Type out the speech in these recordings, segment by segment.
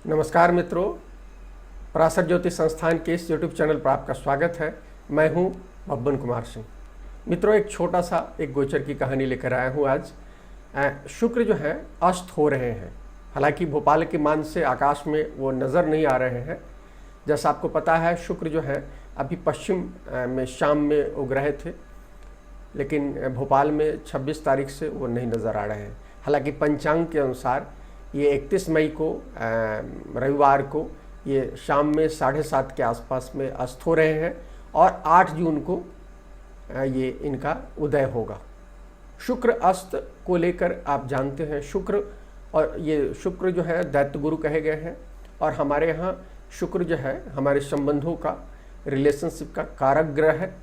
नमस्कार मित्रों, पराशर ज्योतिष संस्थान के इस यूट्यूब चैनल पर आपका स्वागत है। मैं हूं भवन कुमार सिंह। मित्रों, एक छोटा सा एक गोचर की कहानी लेकर आया हूं आज। शुक्र जो है अस्त हो रहे हैं। हालांकि भोपाल के मान से आकाश में वो नज़र नहीं आ रहे हैं। जैसा आपको पता है, शुक्र जो है अभी पश्चिम में शाम में उग रहे थे, लेकिन भोपाल में 26 तारीख से वो नहीं नज़र आ रहे हैं। हालांकि पंचांग के अनुसार ये 31 मई को रविवार को ये शाम में 7:30 के आसपास में अस्त हो रहे हैं और 8 जून को ये इनका उदय होगा। शुक्र अस्त को लेकर आप जानते हैं, शुक्र और ये शुक्र जो है दैत्य गुरु कहे गए हैं और हमारे यहाँ शुक्र जो है हमारे संबंधों का, रिलेशनशिप का कारक ग्रह है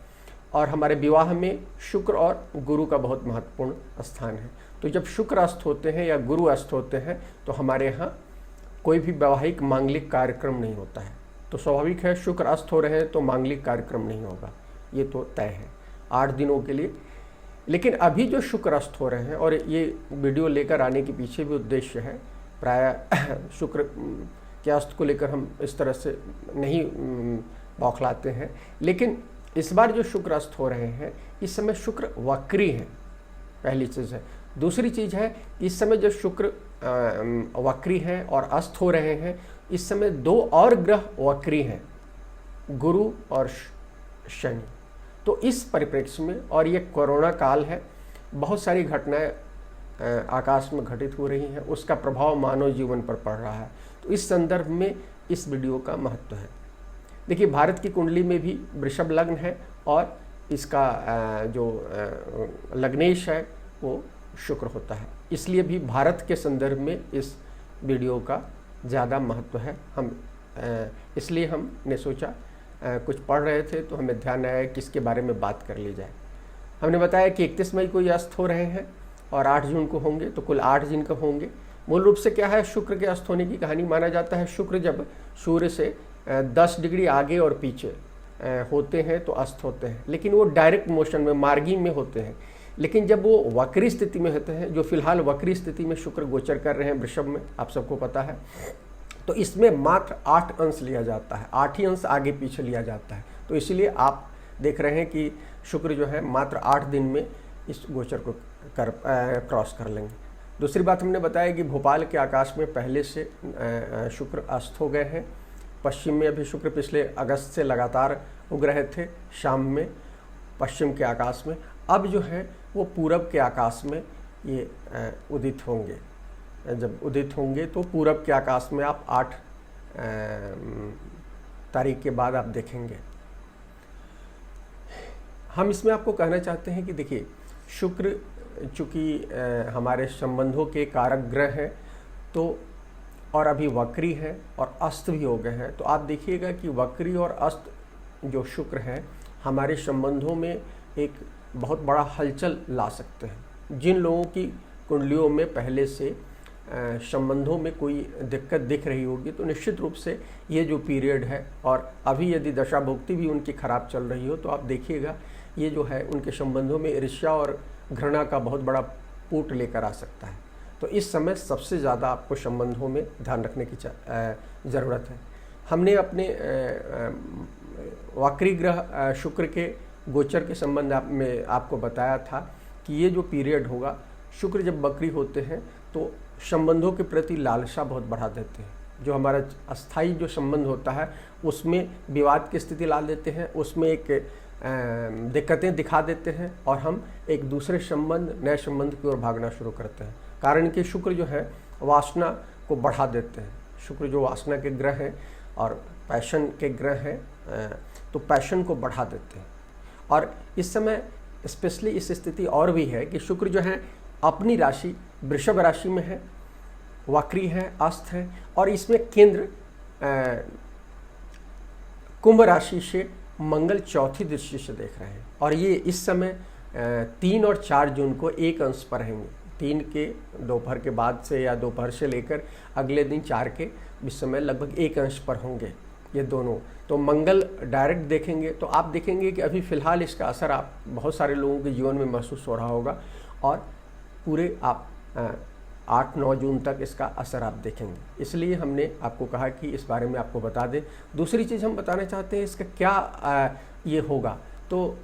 और हमारे विवाह में शुक्र और गुरु का बहुत महत्वपूर्ण स्थान है। तो जब शुक्र अस्त होते हैं या गुरु अस्त होते हैं तो हमारे यहाँ कोई भी वैवाहिक मांगलिक कार्यक्रम नहीं होता है। तो स्वाभाविक है, शुक्र अस्त हो रहे हैं तो मांगलिक कार्यक्रम नहीं होगा, ये तो तय है 8 दिनों के लिए। लेकिन अभी जो शुक्र अस्त हो रहे हैं, और ये वीडियो लेकर आने के पीछे भी उद्देश्य है, प्रायः शुक्र के अस्त को लेकर हम इस तरह से नहीं बौखलाते हैं, लेकिन इस बार जो शुक्र अस्त हो रहे हैं इस समय शुक्र वक्री है, पहली चीज़ है। दूसरी चीज़ है, इस समय जो शुक्र वक्री हैं और अस्त हो रहे हैं, इस समय 2 और ग्रह वक्री हैं, गुरु और शनि। तो इस परिप्रेक्ष्य में, और ये कोरोना काल है, बहुत सारी घटनाएं आकाश में घटित हो रही हैं, उसका प्रभाव मानव जीवन पर पड़ रहा है। तो इस संदर्भ में इस वीडियो का महत्व है। देखिए, भारत की कुंडली में भी वृषभ लग्न है और इसका जो लग्नेश है वो शुक्र होता है, इसलिए भी भारत के संदर्भ में इस वीडियो का ज़्यादा महत्व है। इसलिए हमने सोचा, कुछ पढ़ रहे थे तो हमें ध्यान आया कि इसके बारे में बात कर ली जाए। हमने बताया कि 31 मई को ये अस्त हो रहे हैं और 8 जून को होंगे, तो कुल 8 दिन का होंगे। मूल रूप से क्या है, शुक्र के अस्त होने की कहानी माना जाता है। शुक्र जब सूर्य से 10 डिग्री आगे और पीछे होते हैं तो अस्त होते हैं, लेकिन वो डायरेक्ट मोशन में, मार्गी में होते हैं। लेकिन जब वो वक्री स्थिति में होते हैं, जो फिलहाल वक्री स्थिति में शुक्र गोचर कर रहे हैं वृषभ में, आप सबको पता है, तो इसमें मात्र 8 अंश लिया जाता है, 8 ही अंश आगे पीछे लिया जाता है। तो इसलिए आप देख रहे हैं कि शुक्र जो है मात्र 8 दिन में इस गोचर को क्रॉस कर लेंगे। दूसरी बात हमने बताया कि भोपाल के आकाश में पहले से शुक्र अस्त हो गए हैं। पश्चिम में अभी शुक्र पिछले अगस्त से लगातार उग रहे थे शाम में पश्चिम के आकाश में। अब जो है वो पूरब के आकाश में ये उदित होंगे। जब उदित होंगे तो पूरब के आकाश में आप 8 तारीख के बाद आप देखेंगे। हम इसमें आपको कहना चाहते हैं कि देखिए, शुक्र चूँकि हमारे संबंधों के कारक ग्रह हैं, तो और अभी वक्री है और अस्त भी हो गए हैं, तो आप देखिएगा कि वक्री और अस्त जो शुक्र है हमारे संबंधों में एक बहुत बड़ा हलचल ला सकते हैं। जिन लोगों की कुंडलियों में पहले से संबंधों में कोई दिक्कत दिख रही होगी, तो निश्चित रूप से ये जो पीरियड है, और अभी यदि दशा भुक्ति भी उनकी खराब चल रही हो, तो आप देखिएगा ये जो है उनके संबंधों में ईर्ष्या और घृणा का बहुत बड़ा पुट लेकर आ सकता है। तो इस समय सबसे ज़्यादा आपको संबंधों में ध्यान रखने की ज़रूरत है। हमने अपने वक्री ग्रह शुक्र के गोचर के संबंध में आपको बताया था कि ये जो पीरियड होगा, शुक्र जब वक्री होते हैं तो संबंधों के प्रति लालसा बहुत बढ़ा देते हैं। जो हमारा अस्थाई जो संबंध होता है उसमें विवाद की स्थिति ला देते हैं, उसमें एक दिक्कतें दिखा देते हैं और हम एक दूसरे संबंध, नए संबंध की ओर भागना शुरू करते हैं। कारण कि शुक्र जो है वासना को बढ़ा देते हैं। शुक्र जो वासना के ग्रह हैं और पैशन के ग्रह हैं, तो पैशन को बढ़ा देते हैं। और इस समय स्पेशली इस स्थिति और भी है कि शुक्र जो है अपनी राशि वृषभ राशि में है, वक्री है, अस्त है, और इसमें केंद्र कुंभ राशि से मंगल चौथी दृष्टि से देख रहे हैं। और ये इस समय 3 और 4 जून को एक अंश पर रहेंगे। 3 के दोपहर के बाद से या दोपहर से लेकर अगले दिन 4 के इस समय लगभग एक अंश पर होंगे ये दोनों। तो मंगल डायरेक्ट देखेंगे तो आप देखेंगे कि अभी फ़िलहाल इसका असर आप बहुत सारे लोगों के जीवन में महसूस हो रहा होगा और पूरे आप 8-9 जून तक इसका असर आप देखेंगे। इसलिए हमने आपको कहा कि इस बारे में आपको बता दें। दूसरी चीज़ हम बताना चाहते हैं इसका क्या ये होगा। तो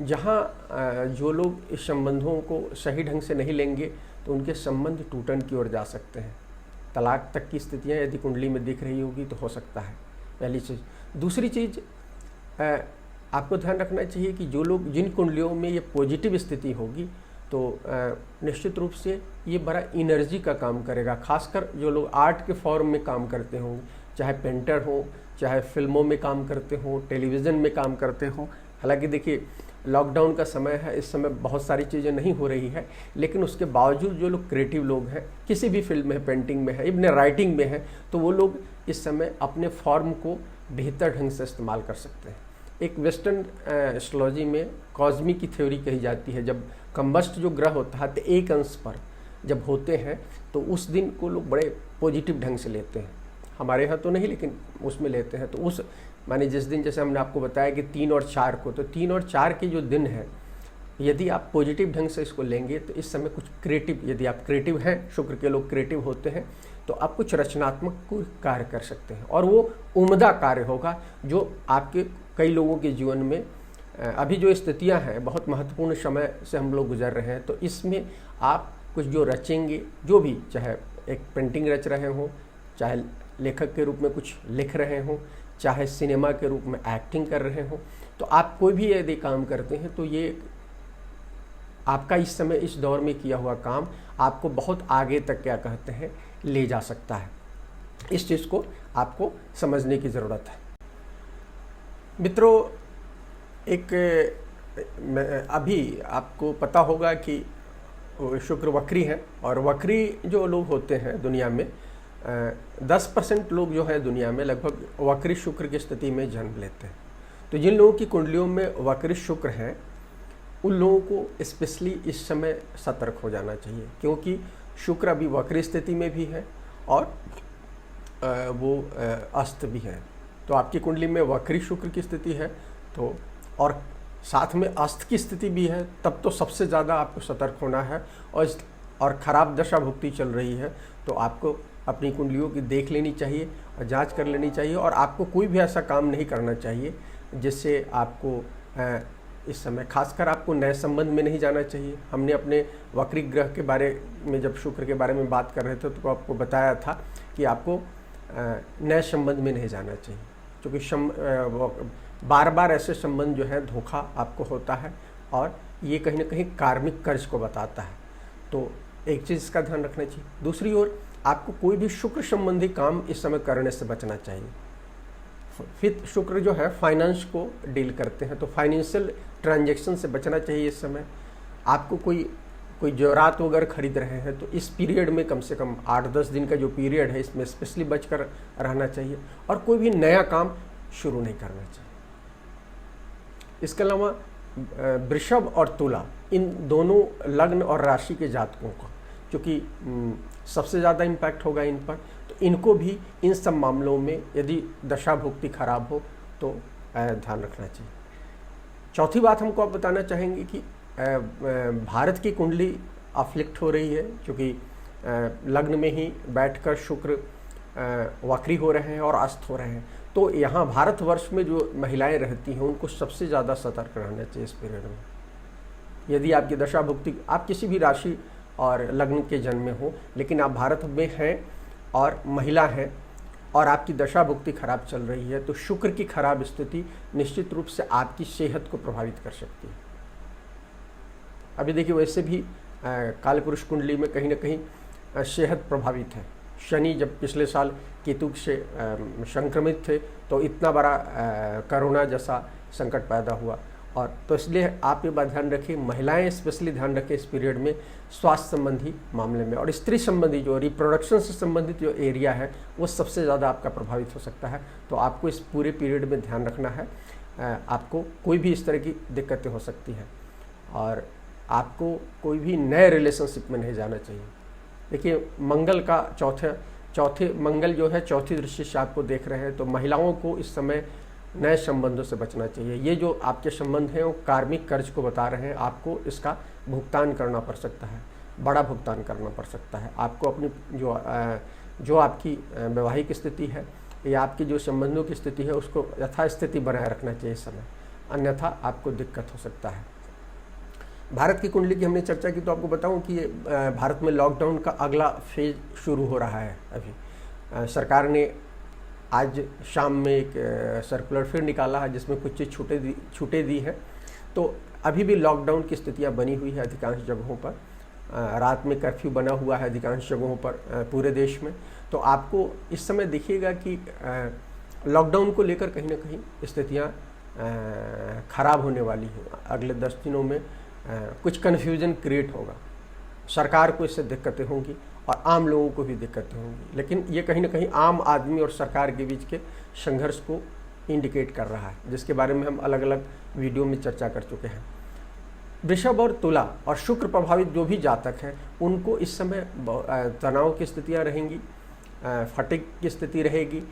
जहाँ जो लोग इस संबंधों को सही ढंग से नहीं लेंगे तो उनके संबंध टूटन की ओर जा सकते हैं। तलाक तक की स्थितियाँ यदि कुंडली में दिख रही होगी तो हो सकता है, पहली चीज़। दूसरी चीज़ आपको ध्यान रखना चाहिए कि जो लोग जिन कुंडलियों में ये पॉजिटिव स्थिति होगी तो निश्चित रूप से ये बड़ा एनर्जी का काम करेगा। खासकर जो लोग आर्ट के फॉर्म में काम करते होंगे, चाहे पेंटर हो, चाहे फिल्मों में काम करते हो, टेलीविज़न में काम करते हो। हालांकि देखिए लॉकडाउन का समय है, इस समय बहुत सारी चीज़ें नहीं हो रही है, लेकिन उसके बावजूद जो लोग क्रिएटिव लोग हैं, किसी भी फील्ड में है, पेंटिंग में है, इवन राइटिंग में है, तो वो लोग इस समय अपने फॉर्म को बेहतर ढंग से इस्तेमाल कर सकते हैं। एक वेस्टर्न एस्ट्रोलॉजी में कॉस्मी की थ्योरी कही जाती है, जब कंबस्ट जो ग्रह होता है तो एक अंश पर जब होते हैं तो उस दिन को लोग बड़े पॉजिटिव ढंग से लेते हैं। हमारे यहाँ तो नहीं, लेकिन उसमें लेते हैं। तो उस माने जिस दिन, जैसे हमने आपको बताया कि 3 और 4 को, तो 3 और 4 के जो दिन है, यदि आप पॉजिटिव ढंग से इसको लेंगे तो इस समय कुछ क्रिएटिव, यदि आप क्रिएटिव हैं, शुक्र के लोग क्रिएटिव होते हैं, तो आप कुछ रचनात्मक कोई कार्य कर सकते हैं और वो उम्दा कार्य होगा जो आपके कई लोगों के जीवन में अभी जो स्थितियां हैं, बहुत महत्वपूर्ण समय से हम लोग गुजर रहे हैं, तो इसमें आप कुछ जो रचेंगे, जो भी, चाहे एक पेंटिंग रच रहे हों, चाहे लेखक के रूप में कुछ लिख रहे हों, चाहे सिनेमा के रूप में एक्टिंग कर रहे हों, तो आप कोई भी यदि काम करते हैं तो ये आपका इस समय इस दौर में किया हुआ काम आपको बहुत आगे तक, क्या कहते हैं, ले जा सकता है। इस चीज़ को आपको समझने की ज़रूरत है। मित्रों, एक अभी आपको पता होगा कि शुक्र वक्री है, और वक्री जो लोग होते हैं दुनिया में 10% लोग जो है दुनिया में लगभग वक्री शुक्र की स्थिति में जन्म लेते हैं। तो जिन लोगों की कुंडलियों में वक्री शुक्र है उन लोगों को स्पेशली इस समय सतर्क हो जाना चाहिए, क्योंकि शुक्र अभी वक्री स्थिति में भी है और वो अस्त भी है। तो आपकी कुंडली में वक्री शुक्र की स्थिति है तो, और साथ में अस्त की स्थिति भी है, तब तो सबसे ज़्यादा आपको सतर्क होना है। और ख़राब दशा भुक्ति चल रही है तो आपको अपनी कुंडलियों की देख लेनी चाहिए और जांच कर लेनी चाहिए, और आपको कोई भी ऐसा काम नहीं करना चाहिए जिससे आपको इस समय, खासकर आपको नए संबंध में नहीं जाना चाहिए। हमने अपने वक्री ग्रह के बारे में, जब शुक्र के बारे में बात कर रहे थे, तो आपको बताया था कि आपको नए संबंध में नहीं जाना चाहिए, क्योंकि बार बार ऐसे संबंध जो है धोखा आपको होता है और ये कहीं ना कहीं कार्मिक कर्ज को बताता है। तो एक चीज़ का ध्यान रखना चाहिए। दूसरी ओर आपको कोई भी शुक्र संबंधी काम इस समय करने से बचना चाहिए। फिर शुक्र जो है फाइनेंस को डील करते हैं, तो फाइनेंशियल ट्रांजैक्शन से बचना चाहिए इस समय। आपको कोई जेवरात वगैरह खरीद रहे हैं तो इस पीरियड में कम से कम 8-10 दिन का जो पीरियड है इसमें स्पेशली बचकर रहना चाहिए, और कोई भी नया काम शुरू नहीं करना चाहिए। इसके अलावा वृषभ और तुला, इन दोनों लग्न और राशि के जातकों का, क्योंकि सबसे ज़्यादा इम्पैक्ट होगा इन पर, तो इनको भी इन सब मामलों में यदि दशा भुक्ति खराब हो तो ध्यान रखना चाहिए। चौथी बात हमको आप बताना चाहेंगे कि भारत की कुंडली अफ्लिक्ट हो रही है, क्योंकि लग्न में ही बैठकर शुक्र वक्री हो रहे हैं और अस्त हो रहे हैं। तो यहाँ भारतवर्ष में जो महिलाएं रहती हैं उनको सबसे ज़्यादा सतर्क रहना चाहिए इस पीरियड में। यदि आपकी दशा भुक्ति, आप किसी भी राशि और लग्न के जन्म में हो, लेकिन आप भारत में हैं और महिला हैं और आपकी दशा भुक्ति खराब चल रही है, तो शुक्र की खराब स्थिति निश्चित रूप से आपकी सेहत को प्रभावित कर सकती है। अभी देखिए, वैसे भी कालपुरुष कुंडली में कहीं ना कहीं सेहत प्रभावित है। शनि जब पिछले साल केतु से संक्रमित थे तो इतना बड़ा कोरोना जैसा संकट पैदा हुआ, और तो इसलिए आप ये बात ध्यान रखिए, महिलाएं स्पेशली ध्यान रखें इस पीरियड में स्वास्थ्य संबंधी मामले में, और स्त्री संबंधी जो रिप्रोडक्शन से संबंधित जो एरिया है वो सबसे ज़्यादा आपका प्रभावित हो सकता है। तो आपको इस पूरे पीरियड में ध्यान रखना है, आपको कोई भी इस तरह की दिक्कतें हो सकती हैं, और आपको कोई भी नए रिलेशनशिप में नहीं जाना चाहिए। देखिए, मंगल का चौथे मंगल जो है चौथी दृष्टि से आपको देख रहे हैं, तो महिलाओं को इस समय नए संबंधों से बचना चाहिए। ये जो आपके संबंध हैं वो कार्मिक कर्ज को बता रहे हैं, आपको इसका भुगतान करना पड़ सकता है। बड़ा भुगतान करना पड़ सकता है। आपको अपनी जो आपकी वैवाहिक स्थिति है या आपकी जो संबंधों की स्थिति है उसको यथास्थिति बनाए रखना चाहिए इस समय, अन्यथा आपको दिक्कत हो सकता है। भारत की कुंडली की हमने चर्चा की, तो आपको बताऊं कि ये भारत में लॉकडाउन का अगला फेज शुरू हो रहा है। अभी सरकार ने आज शाम में एक सर्कुलर फिर निकाला है जिसमें कुछ चीज़ छूटें दी है। तो अभी भी लॉकडाउन की स्थितियां बनी हुई है अधिकांश जगहों पर। रात में कर्फ्यू बना हुआ है अधिकांश जगहों पर पूरे देश में। तो आपको इस समय देखिएगा कि लॉकडाउन को लेकर कहीं ना कहीं स्थितियां खराब होने वाली हैं। अगले 10 दिनों में कुछ कन्फ्यूजन क्रिएट होगा, सरकार को इससे दिक्कतें होंगी और आम लोगों को भी दिक्कतें होंगी, लेकिन ये कहीं ना कहीं आम आदमी और सरकार के बीच के संघर्ष को इंडिकेट कर रहा है, जिसके बारे में हम अलग अलग वीडियो में चर्चा कर चुके हैं। वृषभ और तुला और शुक्र प्रभावित जो भी जातक हैं उनको इस समय तनाव की स्थितियां रहेंगी, फटीग की स्थिति रहेगी,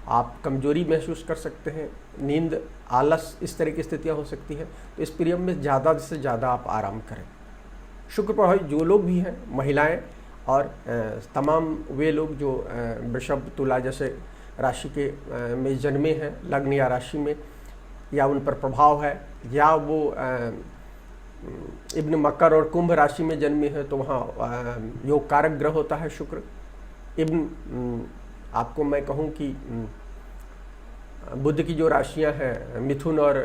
आप कमजोरी महसूस कर सकते हैं, नींद, आलस, इस तरह की स्थितियां हो सकती हैं। तो इस पीरियड में ज़्यादा से ज़्यादा आप आराम करें। शुक्र प्रभावित जो लोग भी हैं, महिलाएं और तमाम वे लोग जो वृषभ तुला जैसे राशि के में जन्मे हैं, लग्न या राशि में, या उन पर प्रभाव है, या वो इब्न मकर और कुंभ राशि में जन्मे हैं, तो वहाँ योग कारक ग्रह होता है शुक्र। इब्न आपको मैं कहूँ कि बुध की जो राशियाँ हैं मिथुन और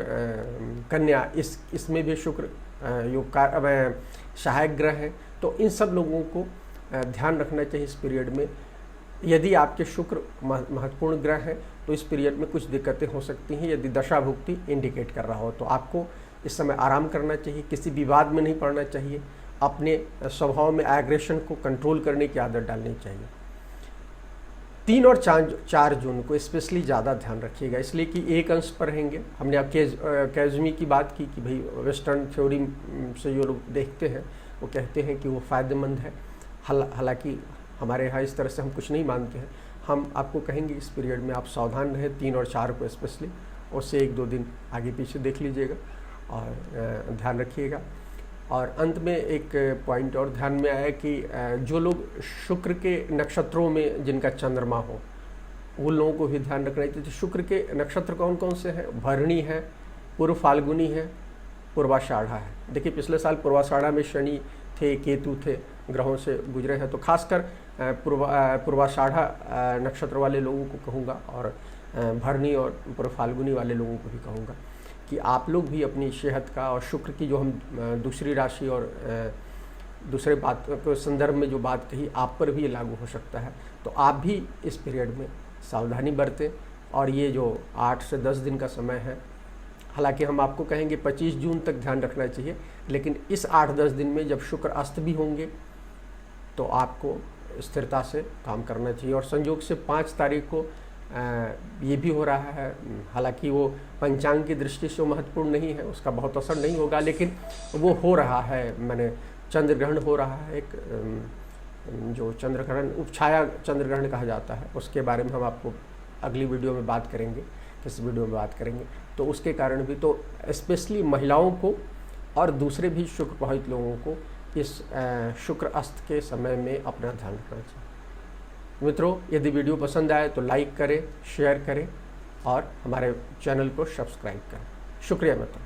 कन्या, इसमें भी शुक्र योग कार सहायक ग्रह है। तो इन सब लोगों को ध्यान रखना चाहिए इस पीरियड में। यदि आपके शुक्र महत्वपूर्ण ग्रह है तो इस पीरियड में कुछ दिक्कतें हो सकती हैं। यदि दशा भुक्ति इंडिकेट कर रहा हो तो आपको इस समय आराम करना चाहिए, किसी विवाद में नहीं पड़ना चाहिए, अपने स्वभाव में एग्रेशन को कंट्रोल करने की आदत डालनी चाहिए। 3 और 4 जून को स्पेशली ज़्यादा ध्यान रखिएगा, इसलिए कि एक अंश पर रहेंगे। हमने अब कैज़मी की बात की कि भाई वेस्टर्न थ्योरी से जो लोग देखते हैं वो कहते हैं कि वो फ़ायदेमंद है। हालांकि हमारे यहाँ इस तरह से हम कुछ नहीं मानते हैं। हम आपको कहेंगे इस पीरियड में आप सावधान रहें, 3 और 4 को स्पेशली, उससे 1-2 दिन आगे पीछे देख लीजिएगा और ध्यान रखिएगा। और अंत में एक पॉइंट और ध्यान में आया कि जो लोग शुक्र के नक्षत्रों में जिनका चंद्रमा हो उन लोगों को भी ध्यान रखना चाहिए। तो शुक्र के नक्षत्र कौन कौन से हैं? भरणी है, पूर्व फाल्गुनी है, पूर्वाषाढ़ा है। देखिए पिछले साल पूर्वाषाढ़ा में शनि थे, केतु थे, ग्रहों से गुजरे हैं। तो खासकर पूर्वाषाढ़ा नक्षत्र वाले लोगों को कहूँगा और भरणी और पूर्व फाल्गुनी वाले लोगों को भी कहूँगा कि आप लोग भी अपनी सेहत का, और शुक्र की जो हम दूसरी राशि और दूसरे बात के संदर्भ में जो बात कही आप पर भी ये लागू हो सकता है। तो आप भी इस पीरियड में सावधानी बरतें। और ये जो 8 से 10 दिन का समय है, हालांकि हम आपको कहेंगे 25 जून तक ध्यान रखना चाहिए, लेकिन इस 8-10 दिन में जब शुक्र अस्त भी होंगे तो आपको स्थिरता से काम करना चाहिए। और संयोग से 5 तारीख को ये भी हो रहा है, हालांकि वो पंचांग की दृष्टि से महत्वपूर्ण नहीं है, उसका बहुत असर नहीं होगा, लेकिन वो हो रहा है, मैंने चंद्र ग्रहण हो रहा है, एक जो चंद्र ग्रहण उपछाया चंद्र ग्रहण कहा जाता है, उसके बारे में हम आपको अगली वीडियो में बात करेंगे, किस वीडियो में बात करेंगे। तो उसके कारण भी तो स्पेशली महिलाओं को और दूसरे भी शुक्र प्रभावित लोगों को इस शुक्र अस्त के समय में अपना ध्यान रखना चाहिए। मित्रों, यदि वीडियो पसंद आए तो लाइक करें, शेयर करें और हमारे चैनल को सब्सक्राइब करें। शुक्रिया मित्रों।